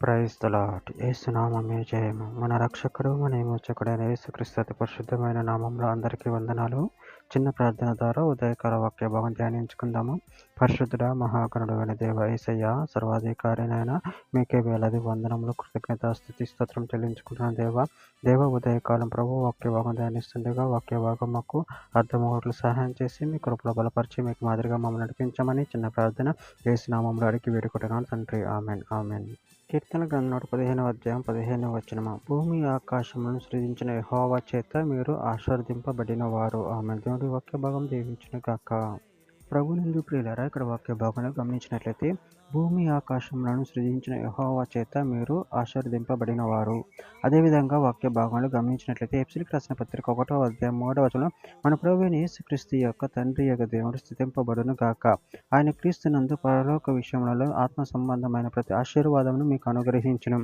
Praise the lord. యేసు నామమే జయము. మన రక్షకుడు మన విమోచకుడైన యేసుక్రీస్తు అతి పరిశుద్ధమైన నామంలో అందరికీ వందనాలు. చిన్న ప్రార్థన ద్వారా ఉదయకాల వాక్య భాగం ధ్యానించుకుందాము. పరిశుద్ధుడా మహాగణుడైన దేవ యేసయ్య, సర్వాధికారినైన మీకే వేలాది వందనములు, కృతజ్ఞత, స్తుతి, స్తోత్రం చెల్లించుకుంటున్నాను దేవ ఉదయకాలం ప్రభు వాక్య భాగం ధ్యానిస్తుండగా వాక్య భాగం మాకు అర్థమవుట్లు సహాయం చేసి మీ కృపలో బలపరిచి మీకు మాదిరిగా మమ్మల్ని నడిపించమని చిన్న ప్రార్థన యేసు నామంలో అడిగి వేడుకుంటున్నాను తండ్రి. Amen amen. కీర్తన గ్రంథం 15వ అధ్యాయం 15వ వచనము. భూమి ఆకాశములను సృజించిన యెహోవా చేత మీరు ఆశీర్వదింపబడినవారు. ఆమేన్. దేవుడి వాక్య భాగం దీవించును గాక. ప్రభునందు ప్రియులారా, ఇక్కడ వాక్య భాగంలో గమనించినట్లయితే భూమి ఆకాశములను సృజించిన యెహోవా చేత మీరు ఆశీర్వదింపబడినవారు. అదేవిధంగా వాక్య భాగంలో గమనించినట్లయితే ఎఫెసీయులకు రాసిన పత్రిక 1వ అధ్యాయం 3వ వచనం, మన ప్రభువైన యేసుక్రీస్తు యొక్క తండ్రి యొక్క దేవుడు స్తుతింపబడును గాక. ఆయన క్రీస్తునందు పరలోక విషయములలో ఆత్మ సంబంధమైన ప్రతి ఆశీర్వాదమును మీకు అనుగ్రహించును.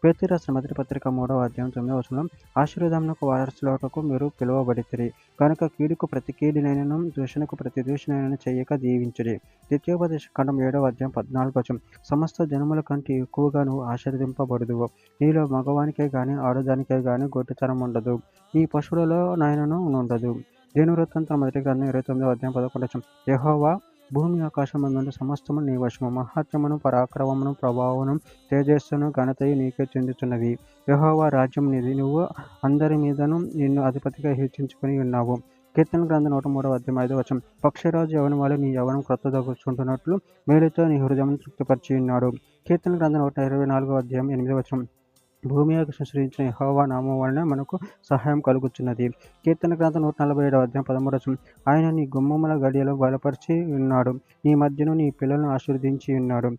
పేతురు రాసిన మొదటి పత్రిక 3వ అధ్యాయం 9వ వచనం, ఆశీర్వాదమునకు వారసులకు మీరు పిలువబడితిరి కనుక కీడుకు ప్రతి కీడునైనను దూషణకు ప్రతి దూషణైనను చెయ్యక దీవించుడి. ద్వితీయోపదేశ ఖండం 7వ అధ్యాయం 14వ వచనం, సమస్త జనముల కంటే ఎక్కువగా నువ్వు ఆశీర్వదింపబడుదువు. నీలో మగవానికే గాని ఆడదానికే గాని గొడ్డుతనం ఉండదు, నీ పశువులలో నాయనను ఉండదు. దినవృత్తాంతం మొదటి గ్రంథం 29వ అధ్యాయం 11వ వచనం, యెహోవా భూమి ఆకాశమందుండు సమస్తము నీ వశము, మహాత్మ్యమును పరాక్రమమును ప్రభావమును తేజస్సును ఘనతయు నీకే చెందుతున్నవి. యెహోవా రాజ్యం నీది, నువ్వు అందరి మీదను నిన్ను అధిపతిగా హెచ్చించుకుని ఉన్నావు. కీర్తన గ్రంథం 103వ అధ్యాయం 5వ వచనం, పక్షిరాజు యవనం వల్ల నీ యవనం క్రొత్తదగుచుంటున్నట్లు మేలుతో నీ హృదయం తృప్తిపరిచి ఉన్నాడు. కీర్తన గ్రంథం 124వ అధ్యాయం 8వ వచనం, భూమి ఆకాశం సృజించిన యెహోవా నామం వలన మనకు సహాయం కలుగుచున్నది. కీర్తన గ్రంథం 147వ అధ్యాయం 13వ వచనం, ఆయన నీ గుమ్మముల గడియలో బలపరిచి ఉన్నాడు, నీ మధ్యను నీ పిల్లలను ఆశీర్వదించి ఉన్నాడు.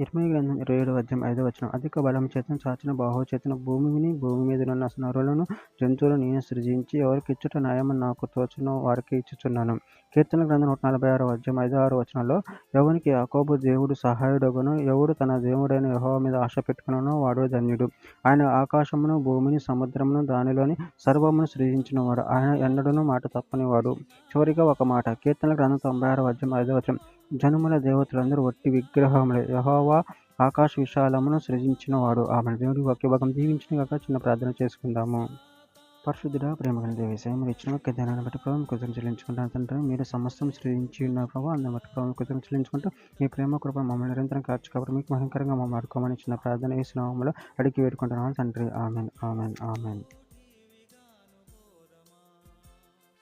ఇర్మీయా గ్రంథం 27వ అధ్యాయం 5వ వచనం, అధిక బలం చేతను చాచిన బాహువు చేతను భూమిని భూమి మీదనున్న నరులను జంతువులను నేను సృజించి ఎవరికి ఇచ్చుట న్యాయమని నాకు తోచునో వారికి ఇచ్చుచున్నాను. కీర్తన గ్రంథం 146వ అధ్యాయం 5-6 వచనంలో, ఎవనికి యాకోబు దేవుడు సహాయుడగునో, ఎవడు తన దేవుడైన యెహోవా మీద ఆశ పెట్టుకునో వాడు ధన్యుడు. ఆయన ఆకాశమును భూమిని సముద్రమును దానిలోని సర్వమును సృజించినవాడు, ఆయన ఎన్నడూనూ మాట తప్పనివాడు. చివరిగా ఒక మాట, కీర్తన గ్రంథం 96వ అధ్యాయం 5వ వచనం, జనముల దేవతలందరూ వట్టి విగ్రహములే, యెహోవా ఆకాశ విశాలమును సృజించినవాడు. ఆమేన్. దేవుడి వాక్య భాగం దీవించిన గాక. చిన్న ప్రార్థన చేసుకుందాము. పరిశుద్ధుడా ప్రేమగల దేవేశ, మీరు ఇచ్చిన వాక్య ధ్యానాన్ని బట్టి ప్రభావం కృతజ్ఞతలు చెల్లించుకుంటాను తండ్రి. మీరు సమస్తం సృజించి ఉన్న ప్రభావం అందరి బట్టి ప్రభావం కృతజ్ఞతలు చెల్లించుకుంటూ మీ ప్రేమ కృప మమ్మల్ని నిరంతరం కాచి కాబట్టి మీకు మహిమకరంగా మమ్మల్ని ఆడుకోమని చిన్న ప్రార్థన యేసు నామములో అడిగి వేడుకుంటున్నాను తండ్రి. Amen amen amen.